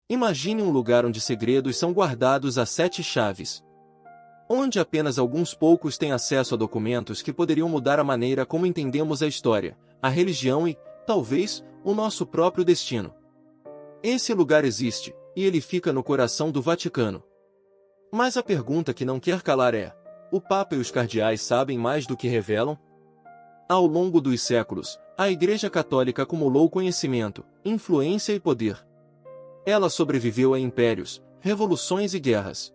Imagine um lugar onde segredos são guardados a 7 chaves. Onde apenas alguns poucos têm acesso a documentos que poderiam mudar a maneira como entendemos a história, a religião e, talvez, o nosso próprio destino. Esse lugar existe, e ele fica no coração do Vaticano. Mas a pergunta que não quer calar é: o Papa e os cardeais sabem mais do que revelam? Ao longo dos séculos, a Igreja Católica acumulou conhecimento, influência e poder. Ela sobreviveu a impérios, revoluções e guerras.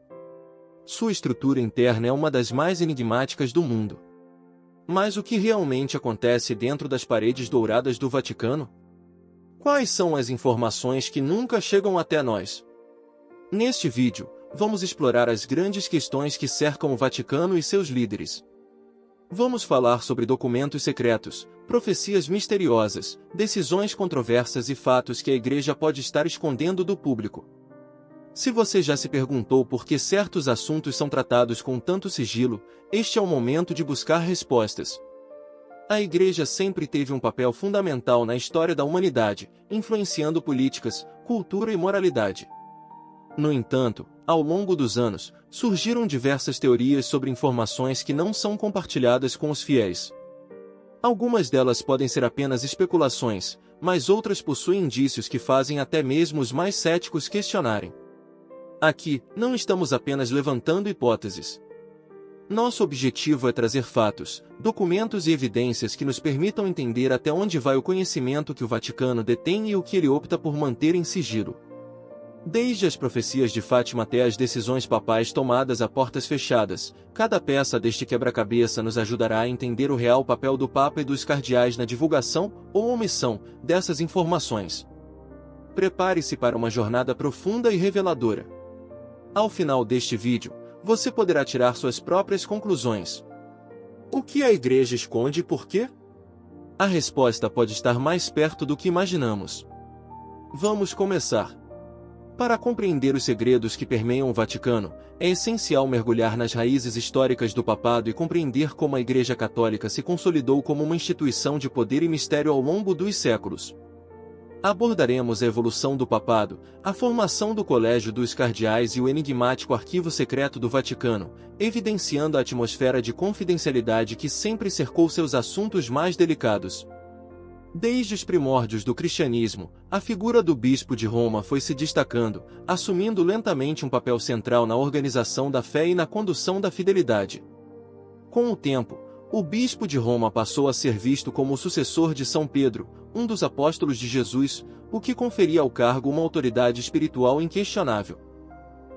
Sua estrutura interna é uma das mais enigmáticas do mundo. Mas o que realmente acontece dentro das paredes douradas do Vaticano? Quais são as informações que nunca chegam até nós? Neste vídeo, vamos explorar as grandes questões que cercam o Vaticano e seus líderes. Vamos falar sobre documentos secretos, profecias misteriosas, decisões controversas e fatos que a Igreja pode estar escondendo do público. Se você já se perguntou por que certos assuntos são tratados com tanto sigilo, este é o momento de buscar respostas. A Igreja sempre teve um papel fundamental na história da humanidade, influenciando políticas, cultura e moralidade. No entanto, ao longo dos anos, surgiram diversas teorias sobre informações que não são compartilhadas com os fiéis. Algumas delas podem ser apenas especulações, mas outras possuem indícios que fazem até mesmo os mais céticos questionarem. Aqui, não estamos apenas levantando hipóteses. Nosso objetivo é trazer fatos, documentos e evidências que nos permitam entender até onde vai o conhecimento que o Vaticano detém e o que ele opta por manter em sigilo. Desde as profecias de Fátima até as decisões papais tomadas a portas fechadas, cada peça deste quebra-cabeça nos ajudará a entender o real papel do Papa e dos cardeais na divulgação ou omissão dessas informações. Prepare-se para uma jornada profunda e reveladora. Ao final deste vídeo, você poderá tirar suas próprias conclusões. O que a Igreja esconde e por quê? A resposta pode estar mais perto do que imaginamos. Vamos começar. Para compreender os segredos que permeiam o Vaticano, é essencial mergulhar nas raízes históricas do papado e compreender como a Igreja Católica se consolidou como uma instituição de poder e mistério ao longo dos séculos. Abordaremos a evolução do papado, a formação do Colégio dos Cardeais e o enigmático Arquivo Secreto do Vaticano, evidenciando a atmosfera de confidencialidade que sempre cercou seus assuntos mais delicados. Desde os primórdios do cristianismo, a figura do bispo de Roma foi se destacando, assumindo lentamente um papel central na organização da fé e na condução da fidelidade. Com o tempo, o bispo de Roma passou a ser visto como o sucessor de São Pedro, um dos apóstolos de Jesus, o que conferia ao cargo uma autoridade espiritual inquestionável.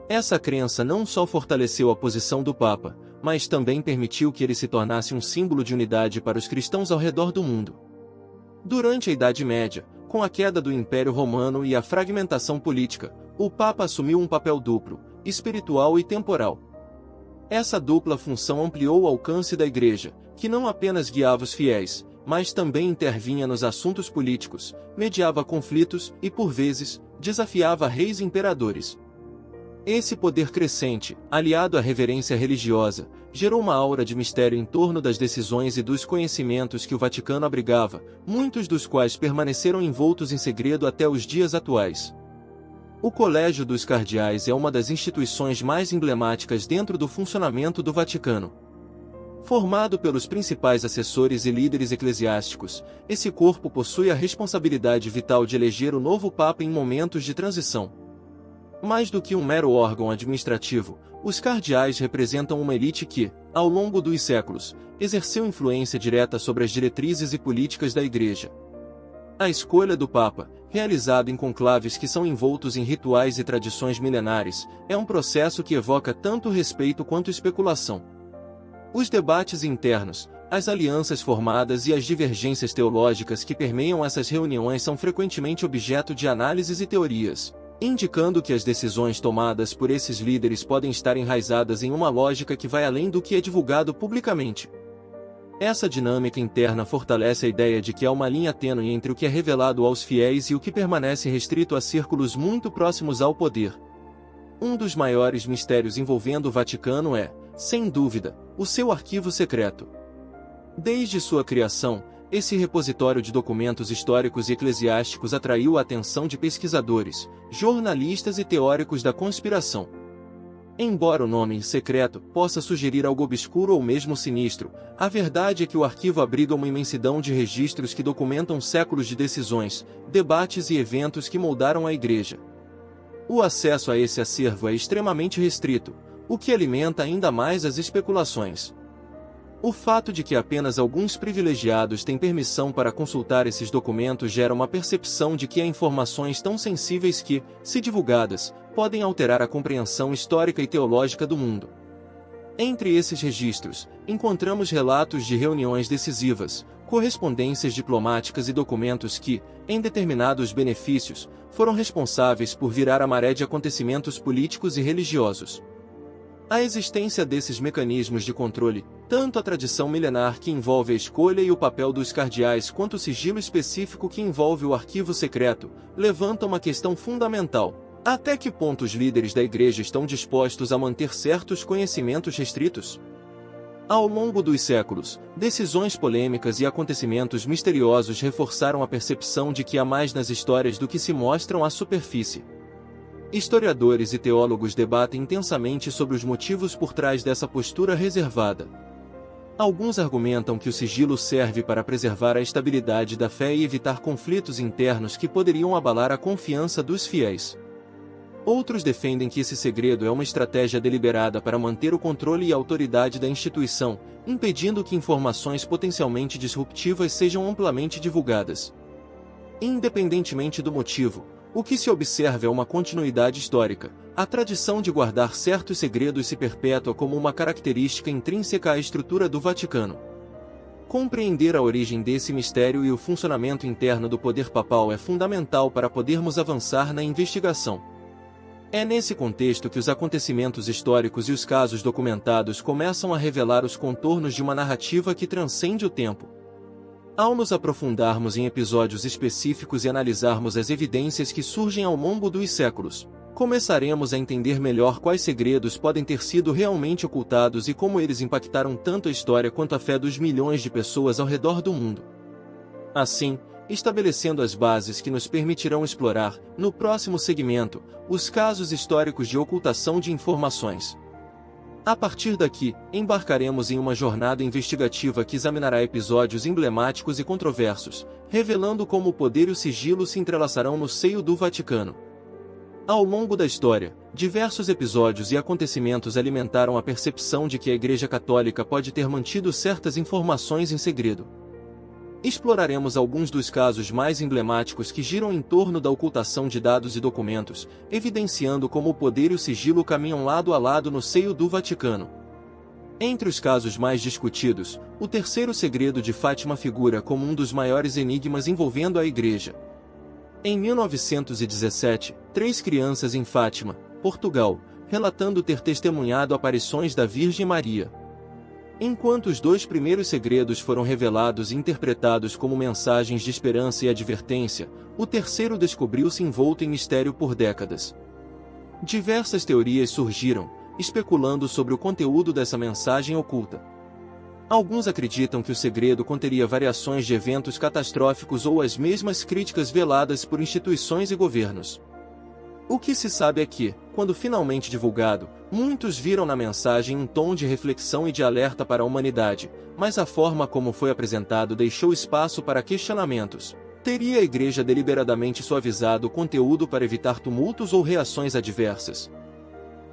Essa crença não só fortaleceu a posição do Papa, mas também permitiu que ele se tornasse um símbolo de unidade para os cristãos ao redor do mundo. Durante a Idade Média, com a queda do Império Romano e a fragmentação política, o Papa assumiu um papel duplo, espiritual e temporal. Essa dupla função ampliou o alcance da Igreja, que não apenas guiava os fiéis, mas também intervinha nos assuntos políticos, mediava conflitos e, por vezes, desafiava reis e imperadores. Esse poder crescente, aliado à reverência religiosa, gerou uma aura de mistério em torno das decisões e dos conhecimentos que o Vaticano abrigava, muitos dos quais permaneceram envoltos em segredo até os dias atuais. O Colégio dos Cardeais é uma das instituições mais emblemáticas dentro do funcionamento do Vaticano. Formado pelos principais assessores e líderes eclesiásticos, esse corpo possui a responsabilidade vital de eleger o novo Papa em momentos de transição. Mais do que um mero órgão administrativo, os cardeais representam uma elite que, ao longo dos séculos, exerceu influência direta sobre as diretrizes e políticas da Igreja. A escolha do Papa, realizada em conclaves que são envoltos em rituais e tradições milenares, é um processo que evoca tanto respeito quanto especulação. Os debates internos, as alianças formadas e as divergências teológicas que permeiam essas reuniões são frequentemente objeto de análises e teorias, indicando que as decisões tomadas por esses líderes podem estar enraizadas em uma lógica que vai além do que é divulgado publicamente. Essa dinâmica interna fortalece a ideia de que há uma linha tênue entre o que é revelado aos fiéis e o que permanece restrito a círculos muito próximos ao poder. Um dos maiores mistérios envolvendo o Vaticano é, sem dúvida, o seu arquivo secreto. Desde sua criação, esse repositório de documentos históricos e eclesiásticos atraiu a atenção de pesquisadores, jornalistas e teóricos da conspiração. Embora o nome secreto possa sugerir algo obscuro ou mesmo sinistro, a verdade é que o arquivo abriga uma imensidão de registros que documentam séculos de decisões, debates e eventos que moldaram a Igreja. O acesso a esse acervo é extremamente restrito, o que alimenta ainda mais as especulações. O fato de que apenas alguns privilegiados têm permissão para consultar esses documentos gera uma percepção de que há informações tão sensíveis que, se divulgadas, podem alterar a compreensão histórica e teológica do mundo. Entre esses registros, encontramos relatos de reuniões decisivas, correspondências diplomáticas e documentos que, em determinados benefícios, foram responsáveis por virar a maré de acontecimentos políticos e religiosos. A existência desses mecanismos de controle, tanto a tradição milenar que envolve a escolha e o papel dos cardeais quanto o sigilo específico que envolve o arquivo secreto, levanta uma questão fundamental. Até que ponto os líderes da Igreja estão dispostos a manter certos conhecimentos restritos? Ao longo dos séculos, decisões polêmicas e acontecimentos misteriosos reforçaram a percepção de que há mais nas histórias do que se mostram à superfície. Historiadores e teólogos debatem intensamente sobre os motivos por trás dessa postura reservada. Alguns argumentam que o sigilo serve para preservar a estabilidade da fé e evitar conflitos internos que poderiam abalar a confiança dos fiéis. Outros defendem que esse segredo é uma estratégia deliberada para manter o controle e a autoridade da instituição, impedindo que informações potencialmente disruptivas sejam amplamente divulgadas. Independentemente do motivo, o que se observa é uma continuidade histórica. A tradição de guardar certos segredos se perpetua como uma característica intrínseca à estrutura do Vaticano. Compreender a origem desse mistério e o funcionamento interno do poder papal é fundamental para podermos avançar na investigação. É nesse contexto que os acontecimentos históricos e os casos documentados começam a revelar os contornos de uma narrativa que transcende o tempo. Ao nos aprofundarmos em episódios específicos e analisarmos as evidências que surgem ao longo dos séculos, começaremos a entender melhor quais segredos podem ter sido realmente ocultados e como eles impactaram tanto a história quanto a fé dos milhões de pessoas ao redor do mundo. Assim, estabelecendo as bases que nos permitirão explorar, no próximo segmento, os casos históricos de ocultação de informações. A partir daqui, embarcaremos em uma jornada investigativa que examinará episódios emblemáticos e controversos, revelando como o poder e o sigilo se entrelaçarão no seio do Vaticano. Ao longo da história, diversos episódios e acontecimentos alimentaram a percepção de que a Igreja Católica pode ter mantido certas informações em segredo. Exploraremos alguns dos casos mais emblemáticos que giram em torno da ocultação de dados e documentos, evidenciando como o poder e o sigilo caminham lado a lado no seio do Vaticano. Entre os casos mais discutidos, o terceiro segredo de Fátima figura como um dos maiores enigmas envolvendo a Igreja. Em 1917, 3 crianças em Fátima, Portugal, relatando ter testemunhado aparições da Virgem Maria. Enquanto os 2 primeiros segredos foram revelados e interpretados como mensagens de esperança e advertência, o terceiro descobriu-se envolto em mistério por décadas. Diversas teorias surgiram, especulando sobre o conteúdo dessa mensagem oculta. Alguns acreditam que o segredo conteria variações de eventos catastróficos ou as mesmas críticas veladas por instituições e governos. O que se sabe é que, quando finalmente divulgado, muitos viram na mensagem um tom de reflexão e de alerta para a humanidade, mas a forma como foi apresentado deixou espaço para questionamentos. Teria a Igreja deliberadamente suavizado o conteúdo para evitar tumultos ou reações adversas?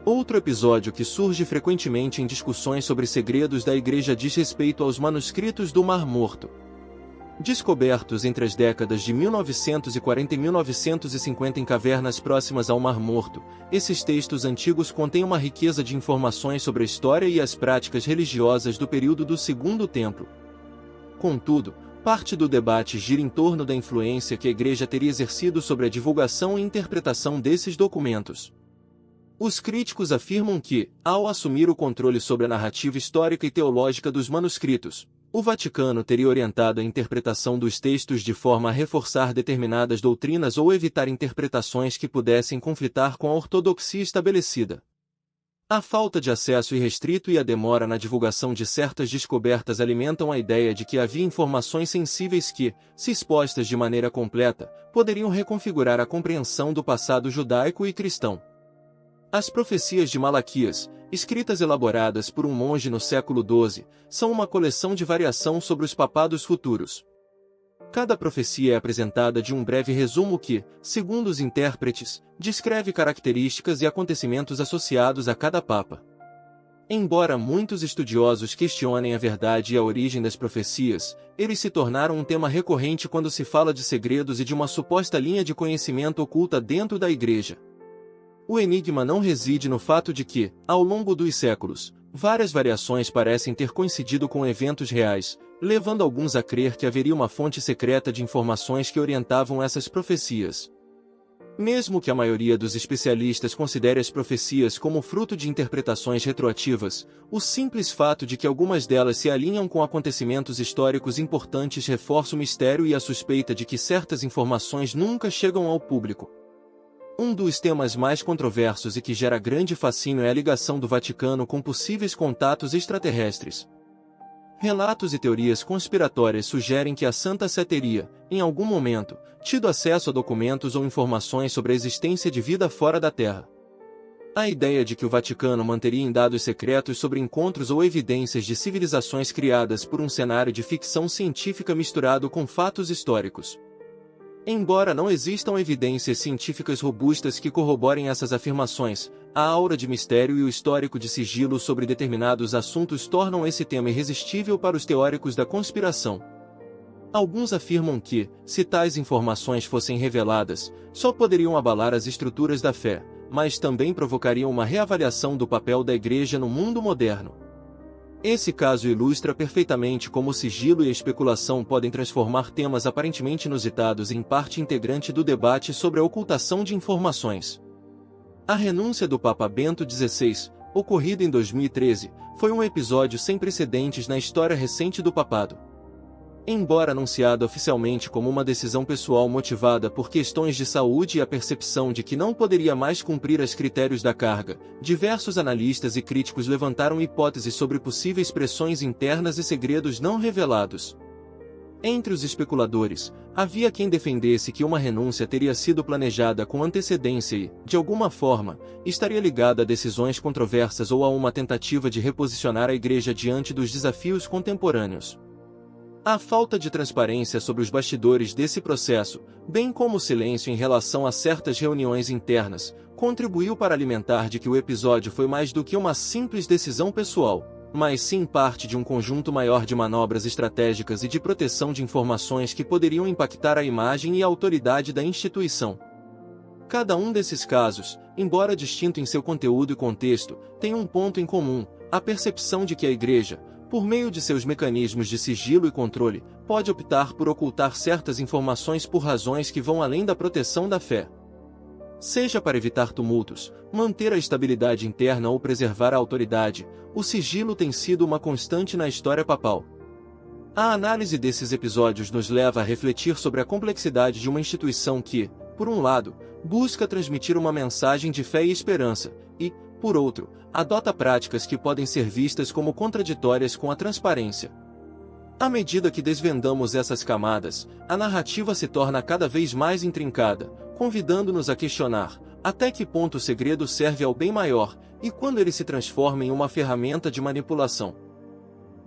Outro episódio que surge frequentemente em discussões sobre segredos da Igreja diz respeito aos manuscritos do Mar Morto. Descobertos entre as décadas de 1940 e 1950 em cavernas próximas ao Mar Morto, esses textos antigos contêm uma riqueza de informações sobre a história e as práticas religiosas do período do Segundo Templo. Contudo, parte do debate gira em torno da influência que a Igreja teria exercido sobre a divulgação e interpretação desses documentos. Os críticos afirmam que, ao assumir o controle sobre a narrativa histórica e teológica dos manuscritos, o Vaticano teria orientado a interpretação dos textos de forma a reforçar determinadas doutrinas ou evitar interpretações que pudessem conflitar com a ortodoxia estabelecida. A falta de acesso irrestrito e a demora na divulgação de certas descobertas alimentam a ideia de que havia informações sensíveis que, se expostas de maneira completa, poderiam reconfigurar a compreensão do passado judaico e cristão. As profecias de Malaquias, escritas elaboradas por um monge no século XII, são uma coleção de variação sobre os papados futuros. Cada profecia é apresentada de um breve resumo que, segundo os intérpretes, descreve características e acontecimentos associados a cada papa. Embora muitos estudiosos questionem a verdade e a origem das profecias, eles se tornaram um tema recorrente quando se fala de segredos e de uma suposta linha de conhecimento oculta dentro da Igreja. O enigma não reside no fato de que, ao longo dos séculos, várias variações parecem ter coincidido com eventos reais, levando alguns a crer que haveria uma fonte secreta de informações que orientavam essas profecias. Mesmo que a maioria dos especialistas considere as profecias como fruto de interpretações retroativas, o simples fato de que algumas delas se alinham com acontecimentos históricos importantes reforça o mistério e a suspeita de que certas informações nunca chegam ao público. Um dos temas mais controversos e que gera grande fascínio é a ligação do Vaticano com possíveis contatos extraterrestres. Relatos e teorias conspiratórias sugerem que a Santa Sé teria, em algum momento, tido acesso a documentos ou informações sobre a existência de vida fora da Terra. A ideia de que o Vaticano manteria em dados secretos sobre encontros ou evidências de civilizações criadas por um cenário de ficção científica misturado com fatos históricos. Embora não existam evidências científicas robustas que corroborem essas afirmações, a aura de mistério e o histórico de sigilo sobre determinados assuntos tornam esse tema irresistível para os teóricos da conspiração. Alguns afirmam que, se tais informações fossem reveladas, só poderiam abalar as estruturas da fé, mas também provocariam uma reavaliação do papel da Igreja no mundo moderno. Esse caso ilustra perfeitamente como o sigilo e a especulação podem transformar temas aparentemente inusitados em parte integrante do debate sobre a ocultação de informações. A renúncia do Papa Bento XVI, ocorrida em 2013, foi um episódio sem precedentes na história recente do papado. Embora anunciado oficialmente como uma decisão pessoal motivada por questões de saúde e a percepção de que não poderia mais cumprir os critérios da carga, diversos analistas e críticos levantaram hipóteses sobre possíveis pressões internas e segredos não revelados. Entre os especuladores, havia quem defendesse que uma renúncia teria sido planejada com antecedência e, de alguma forma, estaria ligada a decisões controversas ou a uma tentativa de reposicionar a Igreja diante dos desafios contemporâneos. A falta de transparência sobre os bastidores desse processo, bem como o silêncio em relação a certas reuniões internas, contribuiu para alimentar de que o episódio foi mais do que uma simples decisão pessoal, mas sim parte de um conjunto maior de manobras estratégicas e de proteção de informações que poderiam impactar a imagem e a autoridade da instituição. Cada um desses casos, embora distinto em seu conteúdo e contexto, tem um ponto em comum: a percepção de que a Igreja, por meio de seus mecanismos de sigilo e controle, pode optar por ocultar certas informações por razões que vão além da proteção da fé. Seja para evitar tumultos, manter a estabilidade interna ou preservar a autoridade, o sigilo tem sido uma constante na história papal. A análise desses episódios nos leva a refletir sobre a complexidade de uma instituição que, por um lado, busca transmitir uma mensagem de fé e esperança, e, por outro, adota práticas que podem ser vistas como contraditórias com a transparência. À medida que desvendamos essas camadas, a narrativa se torna cada vez mais intrincada, convidando-nos a questionar até que ponto o segredo serve ao bem maior, e quando ele se transforma em uma ferramenta de manipulação.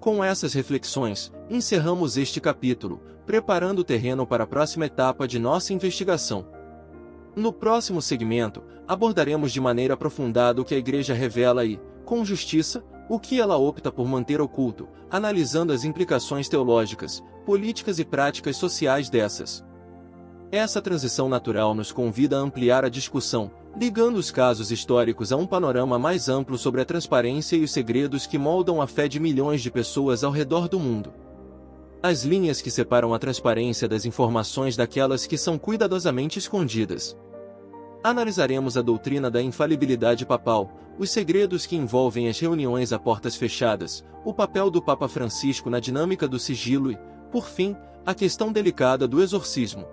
Com essas reflexões, encerramos este capítulo, preparando o terreno para a próxima etapa de nossa investigação. No próximo segmento, abordaremos de maneira aprofundada o que a Igreja revela e, com justiça, o que ela opta por manter oculto, analisando as implicações teológicas, políticas e práticas sociais dessas. Essa transição natural nos convida a ampliar a discussão, ligando os casos históricos a um panorama mais amplo sobre a transparência e os segredos que moldam a fé de milhões de pessoas ao redor do mundo. As linhas que separam a transparência das informações daquelas que são cuidadosamente escondidas. Analisaremos a doutrina da infalibilidade papal, os segredos que envolvem as reuniões a portas fechadas, o papel do Papa Francisco na dinâmica do sigilo e, por fim, a questão delicada do exorcismo.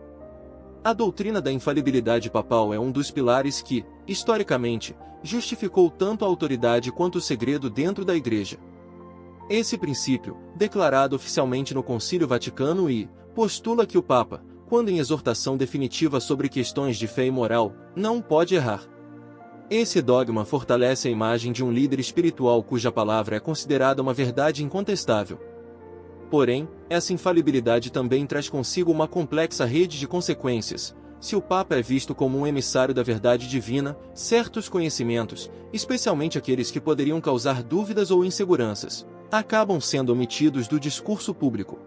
A doutrina da infalibilidade papal é um dos pilares que, historicamente, justificou tanto a autoridade quanto o segredo dentro da Igreja. Esse princípio, declarado oficialmente no Concílio Vaticano I, postula que o Papa, quando em exortação definitiva sobre questões de fé e moral, não pode errar. Esse dogma fortalece a imagem de um líder espiritual cuja palavra é considerada uma verdade incontestável. Porém, essa infalibilidade também traz consigo uma complexa rede de consequências. Se o Papa é visto como um emissário da verdade divina, certos conhecimentos, especialmente aqueles que poderiam causar dúvidas ou inseguranças, acabam sendo omitidos do discurso público.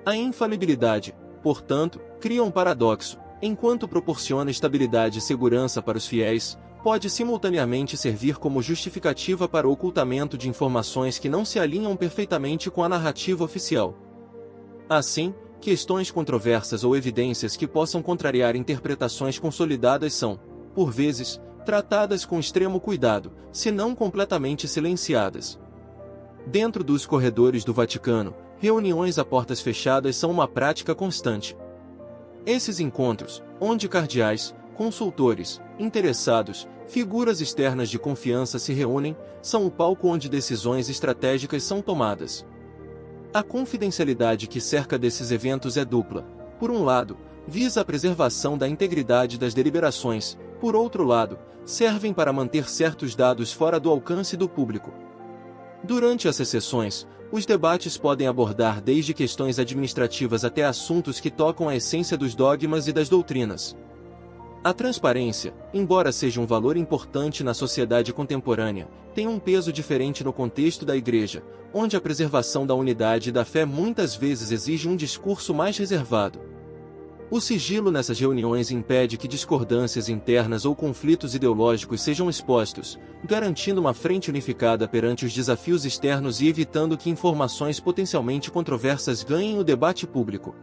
A infalibilidade, portanto, cria um paradoxo. Enquanto proporciona estabilidade e segurança para os fiéis, pode simultaneamente servir como justificativa para o ocultamento de informações que não se alinham perfeitamente com a narrativa oficial. Assim, questões controversas ou evidências que possam contrariar interpretações consolidadas são, por vezes, tratadas com extremo cuidado, se não completamente silenciadas. Dentro dos corredores do Vaticano, reuniões a portas fechadas são uma prática constante. Esses encontros, onde cardeais, consultores, interessados, figuras externas de confiança se reúnem, são o palco onde decisões estratégicas são tomadas. A confidencialidade que cerca desses eventos é dupla. Por um lado, visa a preservação da integridade das deliberações, por outro lado, servem para manter certos dados fora do alcance do público. Durante essas sessões, os debates podem abordar desde questões administrativas até assuntos que tocam a essência dos dogmas e das doutrinas. A transparência, embora seja um valor importante na sociedade contemporânea, tem um peso diferente no contexto da Igreja, onde a preservação da unidade e da fé muitas vezes exige um discurso mais reservado. O sigilo nessas reuniões impede que discordâncias internas ou conflitos ideológicos sejam expostos, garantindo uma frente unificada perante os desafios externos e evitando que informações potencialmente controversas ganhem o debate público.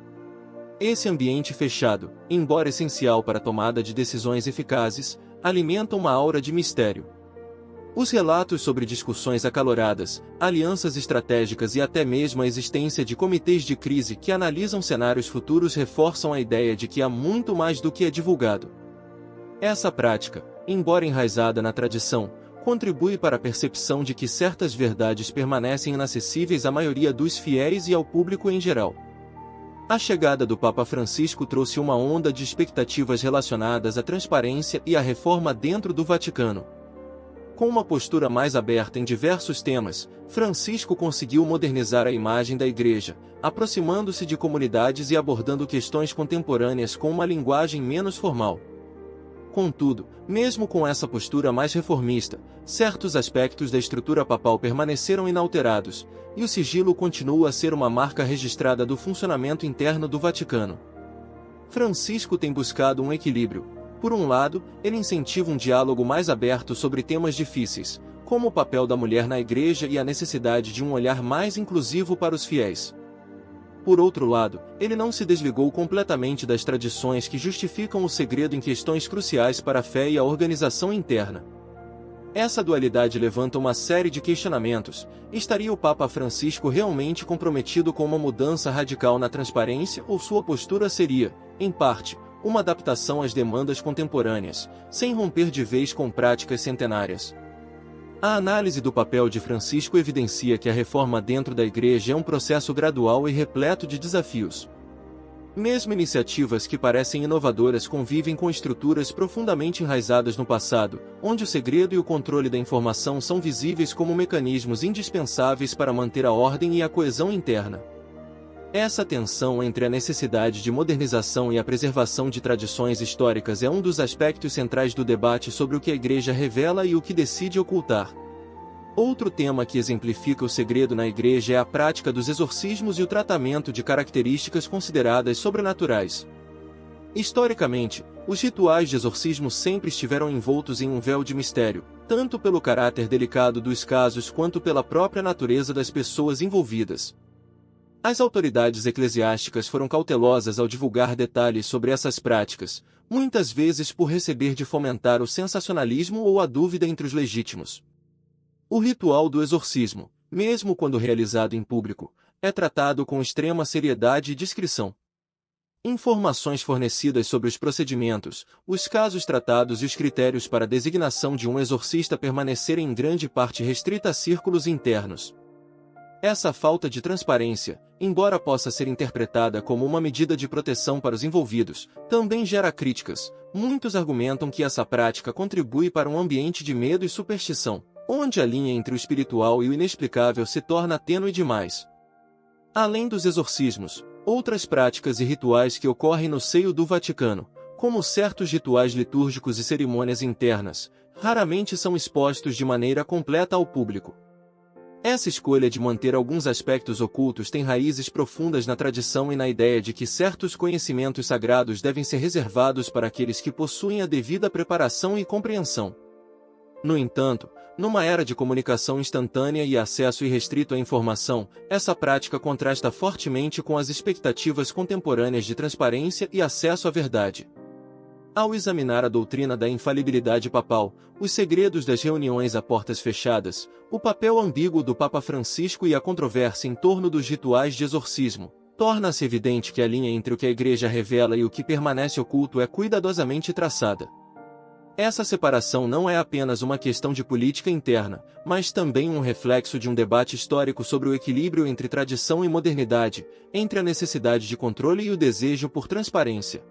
Esse ambiente fechado, embora essencial para a tomada de decisões eficazes, alimenta uma aura de mistério. Os relatos sobre discussões acaloradas, alianças estratégicas e até mesmo a existência de comitês de crise que analisam cenários futuros reforçam a ideia de que há muito mais do que é divulgado. Essa prática, embora enraizada na tradição, contribui para a percepção de que certas verdades permanecem inacessíveis à maioria dos fiéis e ao público em geral. A chegada do Papa Francisco trouxe uma onda de expectativas relacionadas à transparência e à reforma dentro do Vaticano. Com uma postura mais aberta em diversos temas, Francisco conseguiu modernizar a imagem da Igreja, aproximando-se de comunidades e abordando questões contemporâneas com uma linguagem menos formal. Contudo, mesmo com essa postura mais reformista, certos aspectos da estrutura papal permaneceram inalterados, e o sigilo continua a ser uma marca registrada do funcionamento interno do Vaticano. Francisco tem buscado um equilíbrio. Por um lado, ele incentiva um diálogo mais aberto sobre temas difíceis, como o papel da mulher na Igreja e a necessidade de um olhar mais inclusivo para os fiéis. Por outro lado, ele não se desligou completamente das tradições que justificam o segredo em questões cruciais para a fé e a organização interna. Essa dualidade levanta uma série de questionamentos. Estaria o Papa Francisco realmente comprometido com uma mudança radical na transparência ou sua postura seria, em parte, uma adaptação às demandas contemporâneas, sem romper de vez com práticas centenárias? A análise do papel de Francisco evidencia que a reforma dentro da Igreja é um processo gradual e repleto de desafios. Mesmo iniciativas que parecem inovadoras convivem com estruturas profundamente enraizadas no passado, onde o segredo e o controle da informação são visíveis como mecanismos indispensáveis para manter a ordem e a coesão interna. Essa tensão entre a necessidade de modernização e a preservação de tradições históricas é um dos aspectos centrais do debate sobre o que a Igreja revela e o que decide ocultar. Outro tema que exemplifica o segredo na Igreja é a prática dos exorcismos e o tratamento de características consideradas sobrenaturais. Historicamente, os rituais de exorcismo sempre estiveram envoltos em um véu de mistério, tanto pelo caráter delicado dos casos quanto pela própria natureza das pessoas envolvidas. As autoridades eclesiásticas foram cautelosas ao divulgar detalhes sobre essas práticas, muitas vezes por receber de fomentar o sensacionalismo ou a dúvida entre os legítimos. O ritual do exorcismo, mesmo quando realizado em público, é tratado com extrema seriedade e discrição. Informações fornecidas sobre os procedimentos, os casos tratados e os critérios para a designação de um exorcista permanecerem em grande parte restrita a círculos internos. Essa falta de transparência, embora possa ser interpretada como uma medida de proteção para os envolvidos, também gera críticas. Muitos argumentam que essa prática contribui para um ambiente de medo e superstição, onde a linha entre o espiritual e o inexplicável se torna tênue demais. Além dos exorcismos, outras práticas e rituais que ocorrem no seio do Vaticano, como certos rituais litúrgicos e cerimônias internas, raramente são expostos de maneira completa ao público. Essa escolha de manter alguns aspectos ocultos tem raízes profundas na tradição e na ideia de que certos conhecimentos sagrados devem ser reservados para aqueles que possuem a devida preparação e compreensão. No entanto, numa era de comunicação instantânea e acesso irrestrito à informação, essa prática contrasta fortemente com as expectativas contemporâneas de transparência e acesso à verdade. Ao examinar a doutrina da infalibilidade papal, os segredos das reuniões a portas fechadas, o papel ambíguo do Papa Francisco e a controvérsia em torno dos rituais de exorcismo, torna-se evidente que a linha entre o que a Igreja revela e o que permanece oculto é cuidadosamente traçada. Essa separação não é apenas uma questão de política interna, mas também um reflexo de um debate histórico sobre o equilíbrio entre tradição e modernidade, entre a necessidade de controle e o desejo por transparência.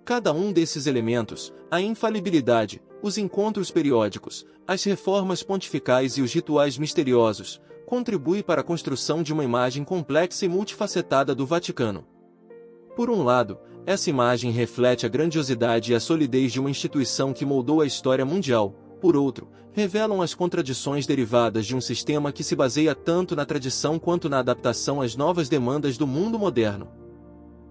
Cada um desses elementos, a infalibilidade, os encontros periódicos, as reformas pontificais e os rituais misteriosos, contribui para a construção de uma imagem complexa e multifacetada do Vaticano. Por um lado, essa imagem reflete a grandiosidade e a solidez de uma instituição que moldou a história mundial. Por outro, revelam as contradições derivadas de um sistema que se baseia tanto na tradição quanto na adaptação às novas demandas do mundo moderno.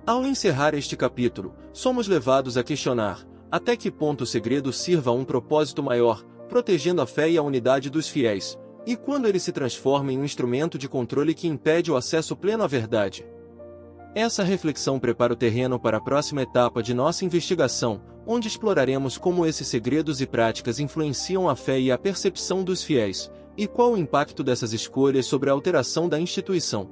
Ao encerrar este capítulo, somos levados a questionar até que ponto o segredo sirva a um propósito maior, protegendo a fé e a unidade dos fiéis, e quando ele se transforma em um instrumento de controle que impede o acesso pleno à verdade. Essa reflexão prepara o terreno para a próxima etapa de nossa investigação, onde exploraremos como esses segredos e práticas influenciam a fé e a percepção dos fiéis, e qual o impacto dessas escolhas sobre a alteração da instituição.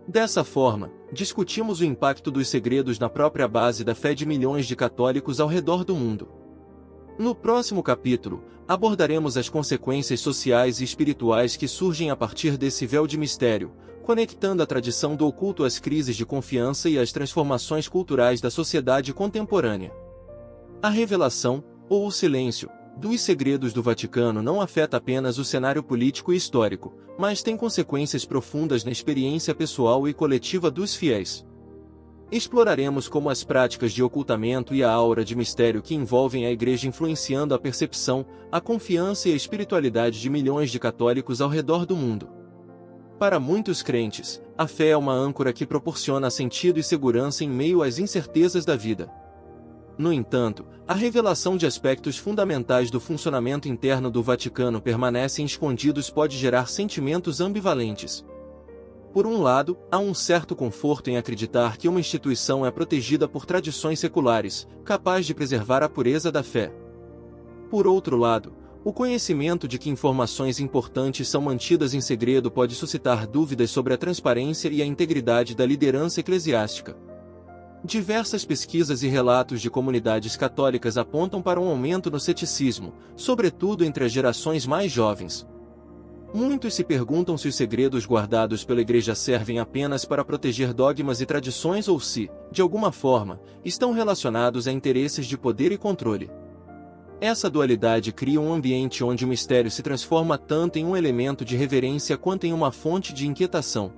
Dessa forma, discutimos o impacto dos segredos na própria base da fé de milhões de católicos ao redor do mundo. No próximo capítulo, abordaremos as consequências sociais e espirituais que surgem a partir desse véu de mistério, conectando a tradição do oculto às crises de confiança e às transformações culturais da sociedade contemporânea. A revelação, ou o silêncio, dos segredos do Vaticano não afeta apenas o cenário político e histórico, mas tem consequências profundas na experiência pessoal e coletiva dos fiéis. Exploraremos como as práticas de ocultamento e a aura de mistério que envolvem a Igreja influenciando a percepção, a confiança e a espiritualidade de milhões de católicos ao redor do mundo. Para muitos crentes, a fé é uma âncora que proporciona sentido e segurança em meio às incertezas da vida. No entanto, a revelação de aspectos fundamentais do funcionamento interno do Vaticano permanecem escondidos pode gerar sentimentos ambivalentes. Por um lado, há um certo conforto em acreditar que uma instituição é protegida por tradições seculares, capaz de preservar a pureza da fé. Por outro lado, o conhecimento de que informações importantes são mantidas em segredo pode suscitar dúvidas sobre a transparência e a integridade da liderança eclesiástica. Diversas pesquisas e relatos de comunidades católicas apontam para um aumento no ceticismo, sobretudo entre as gerações mais jovens. Muitos se perguntam se os segredos guardados pela Igreja servem apenas para proteger dogmas e tradições ou se, de alguma forma, estão relacionados a interesses de poder e controle. Essa dualidade cria um ambiente onde o mistério se transforma tanto em um elemento de reverência quanto em uma fonte de inquietação.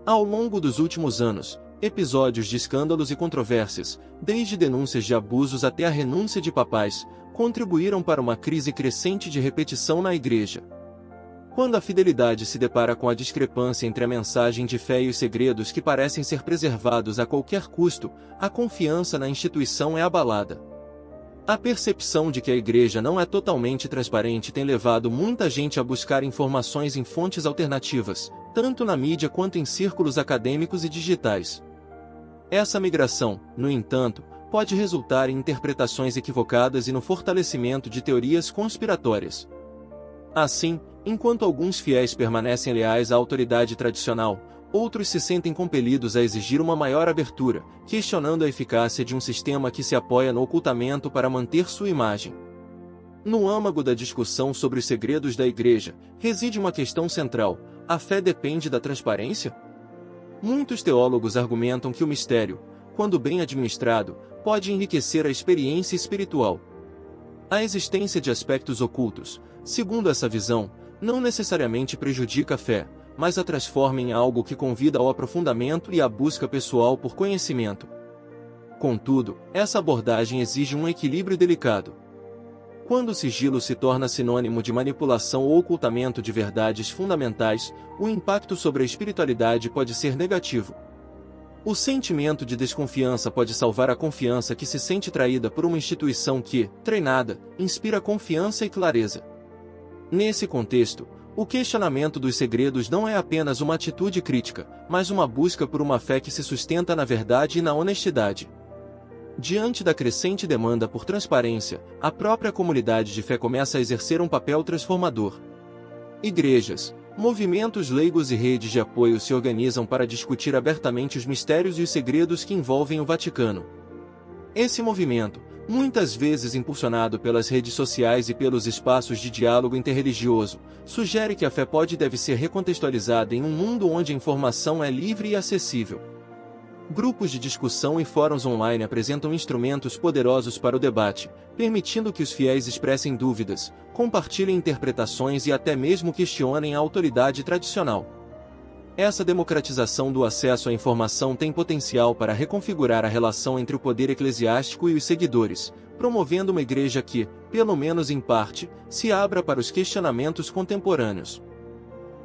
Ao longo dos últimos anos, episódios de escândalos e controvérsias, desde denúncias de abusos até a renúncia de papais, contribuíram para uma crise crescente de repetição na Igreja. Quando a fidelidade se depara com a discrepância entre a mensagem de fé e os segredos que parecem ser preservados a qualquer custo, a confiança na instituição é abalada. A percepção de que a Igreja não é totalmente transparente tem levado muita gente a buscar informações em fontes alternativas, tanto na mídia quanto em círculos acadêmicos e digitais. Essa migração, no entanto, pode resultar em interpretações equivocadas e no fortalecimento de teorias conspiratórias. Assim, enquanto alguns fiéis permanecem leais à autoridade tradicional, Outros se sentem compelidos a exigir uma maior abertura, questionando a eficácia de um sistema que se apoia no ocultamento para manter sua imagem. No âmago da discussão sobre os segredos da Igreja, reside uma questão central: a fé depende da transparência? Muitos teólogos argumentam que o mistério, quando bem administrado, pode enriquecer a experiência espiritual. A existência de aspectos ocultos, segundo essa visão, não necessariamente prejudica a fé, mas a transforma em algo que convida ao aprofundamento e à busca pessoal por conhecimento. Contudo, essa abordagem exige um equilíbrio delicado. Quando o sigilo se torna sinônimo de manipulação ou ocultamento de verdades fundamentais, o impacto sobre a espiritualidade pode ser negativo. O sentimento de desconfiança pode salvar a confiança que se sente traída por uma instituição que, treinada, inspira confiança e clareza. Nesse contexto, o questionamento dos segredos não é apenas uma atitude crítica, mas uma busca por uma fé que se sustenta na verdade e na honestidade. Diante da crescente demanda por transparência, a própria comunidade de fé começa a exercer um papel transformador. Igrejas, movimentos leigos e redes de apoio se organizam para discutir abertamente os mistérios e os segredos que envolvem o Vaticano. Esse movimento, muitas vezes impulsionado pelas redes sociais e pelos espaços de diálogo interreligioso, sugere que a fé pode e deve ser recontextualizada em um mundo onde a informação é livre e acessível. Grupos de discussão e fóruns online apresentam instrumentos poderosos para o debate, permitindo que os fiéis expressem dúvidas, compartilhem interpretações e até mesmo questionem a autoridade tradicional. Essa democratização do acesso à informação tem potencial para reconfigurar a relação entre o poder eclesiástico e os seguidores, promovendo uma igreja que, pelo menos em parte, se abra para os questionamentos contemporâneos.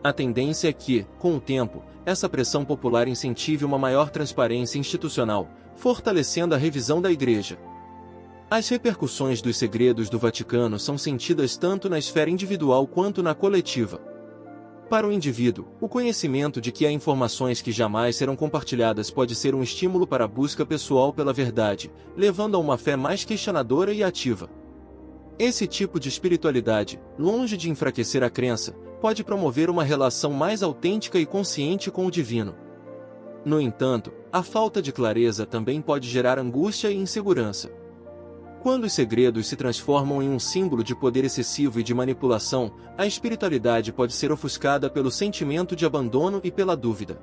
A tendência é que, com o tempo, essa pressão popular incentive uma maior transparência institucional, fortalecendo a revisão da Igreja. As repercussões dos segredos do Vaticano são sentidas tanto na esfera individual quanto na coletiva. Para o indivíduo, o conhecimento de que há informações que jamais serão compartilhadas pode ser um estímulo para a busca pessoal pela verdade, levando a uma fé mais questionadora e ativa. Esse tipo de espiritualidade, longe de enfraquecer a crença, pode promover uma relação mais autêntica e consciente com o divino. No entanto, a falta de clareza também pode gerar angústia e insegurança. Quando os segredos se transformam em um símbolo de poder excessivo e de manipulação, a espiritualidade pode ser ofuscada pelo sentimento de abandono e pela dúvida.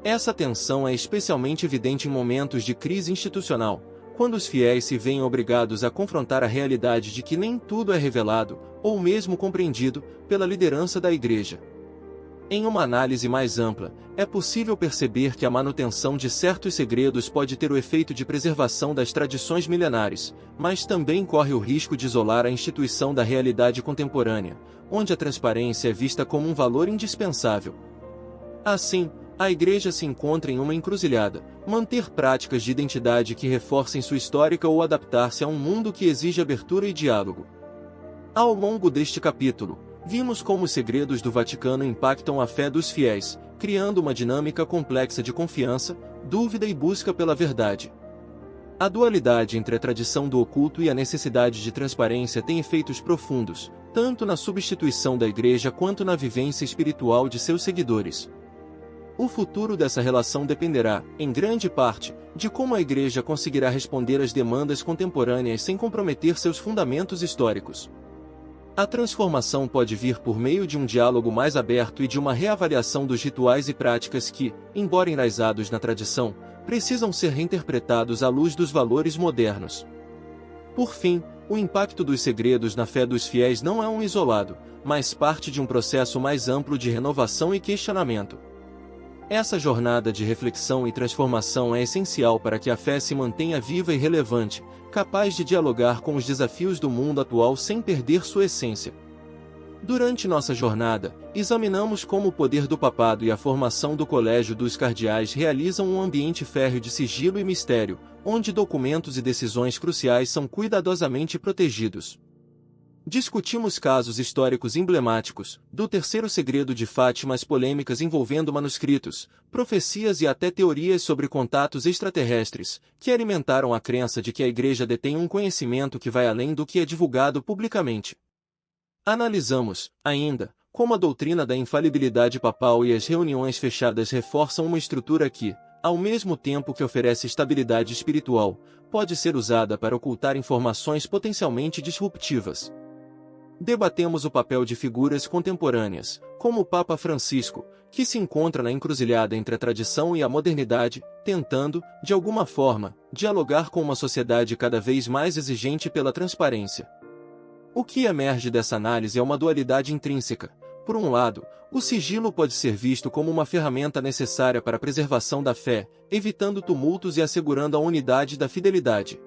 Essa tensão é especialmente evidente em momentos de crise institucional, quando os fiéis se veem obrigados a confrontar a realidade de que nem tudo é revelado, ou mesmo compreendido, pela liderança da Igreja. Em uma análise mais ampla, é possível perceber que a manutenção de certos segredos pode ter o efeito de preservação das tradições milenares, mas também corre o risco de isolar a instituição da realidade contemporânea, onde a transparência é vista como um valor indispensável. Assim, a Igreja se encontra em uma encruzilhada: manter práticas de identidade que reforcem sua histórica ou adaptar-se a um mundo que exige abertura e diálogo. Ao longo deste capítulo, vimos como os segredos do Vaticano impactam a fé dos fiéis, criando uma dinâmica complexa de confiança, dúvida e busca pela verdade. A dualidade entre a tradição do oculto e a necessidade de transparência tem efeitos profundos, tanto na substituição da Igreja quanto na vivência espiritual de seus seguidores. O futuro dessa relação dependerá, em grande parte, de como a Igreja conseguirá responder às demandas contemporâneas sem comprometer seus fundamentos históricos. A transformação pode vir por meio de um diálogo mais aberto e de uma reavaliação dos rituais e práticas que, embora enraizados na tradição, precisam ser reinterpretados à luz dos valores modernos. Por fim, o impacto dos segredos na fé dos fiéis não é um isolado, mas parte de um processo mais amplo de renovação e questionamento. Essa jornada de reflexão e transformação é essencial para que a fé se mantenha viva e relevante, capaz de dialogar com os desafios do mundo atual sem perder sua essência. Durante nossa jornada, examinamos como o poder do papado e a formação do Colégio dos Cardeais realizam um ambiente férreo de sigilo e mistério, onde documentos e decisões cruciais são cuidadosamente protegidos. Discutimos casos históricos emblemáticos, do terceiro segredo de Fátima às polêmicas envolvendo manuscritos, profecias e até teorias sobre contatos extraterrestres, que alimentaram a crença de que a Igreja detém um conhecimento que vai além do que é divulgado publicamente. Analisamos, ainda, como a doutrina da infalibilidade papal e as reuniões fechadas reforçam uma estrutura que, ao mesmo tempo que oferece estabilidade espiritual, pode ser usada para ocultar informações potencialmente disruptivas. Debatemos o papel de figuras contemporâneas, como o Papa Francisco, que se encontra na encruzilhada entre a tradição e a modernidade, tentando, de alguma forma, dialogar com uma sociedade cada vez mais exigente pela transparência. O que emerge dessa análise é uma dualidade intrínseca. Por um lado, o sigilo pode ser visto como uma ferramenta necessária para a preservação da fé, evitando tumultos e assegurando a unidade da fidelidade.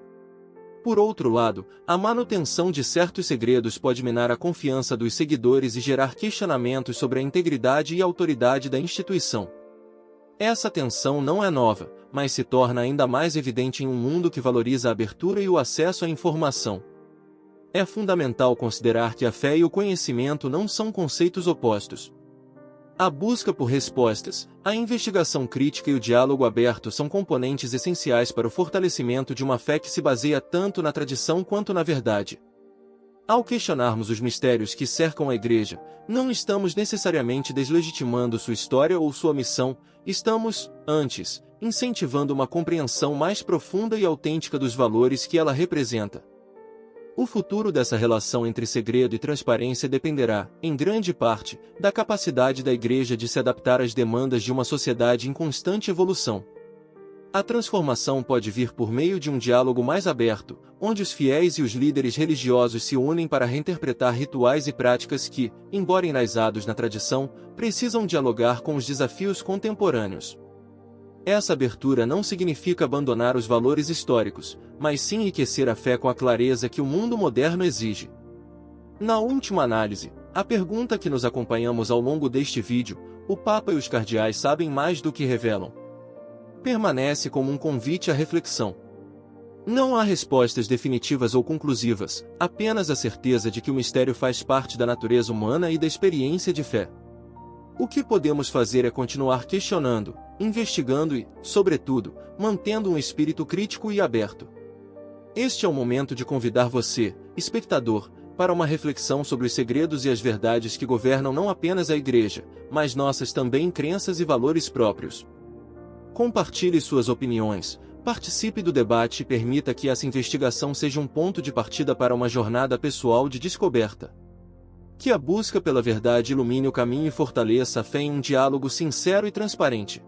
Por outro lado, a manutenção de certos segredos pode minar a confiança dos seguidores e gerar questionamentos sobre a integridade e autoridade da instituição. Essa tensão não é nova, mas se torna ainda mais evidente em um mundo que valoriza a abertura e o acesso à informação. É fundamental considerar que a fé e o conhecimento não são conceitos opostos. A busca por respostas, a investigação crítica e o diálogo aberto são componentes essenciais para o fortalecimento de uma fé que se baseia tanto na tradição quanto na verdade. Ao questionarmos os mistérios que cercam a Igreja, não estamos necessariamente deslegitimando sua história ou sua missão, estamos, antes, incentivando uma compreensão mais profunda e autêntica dos valores que ela representa. O futuro dessa relação entre segredo e transparência dependerá, em grande parte, da capacidade da Igreja de se adaptar às demandas de uma sociedade em constante evolução. A transformação pode vir por meio de um diálogo mais aberto, onde os fiéis e os líderes religiosos se unem para reinterpretar rituais e práticas que, embora enraizados na tradição, precisam dialogar com os desafios contemporâneos. Essa abertura não significa abandonar os valores históricos, mas sim enriquecer a fé com a clareza que o mundo moderno exige. Na última análise, a pergunta que nos acompanhamos ao longo deste vídeo, o Papa e os cardeais sabem mais do que revelam? Permanece como um convite à reflexão. Não há respostas definitivas ou conclusivas, apenas a certeza de que o mistério faz parte da natureza humana e da experiência de fé. O que podemos fazer é continuar questionando, investigando e, sobretudo, mantendo um espírito crítico e aberto. Este é o momento de convidar você, espectador, para uma reflexão sobre os segredos e as verdades que governam não apenas a Igreja, mas nossas também crenças e valores próprios. Compartilhe suas opiniões, participe do debate e permita que essa investigação seja um ponto de partida para uma jornada pessoal de descoberta. Que a busca pela verdade ilumine o caminho e fortaleça a fé em um diálogo sincero e transparente.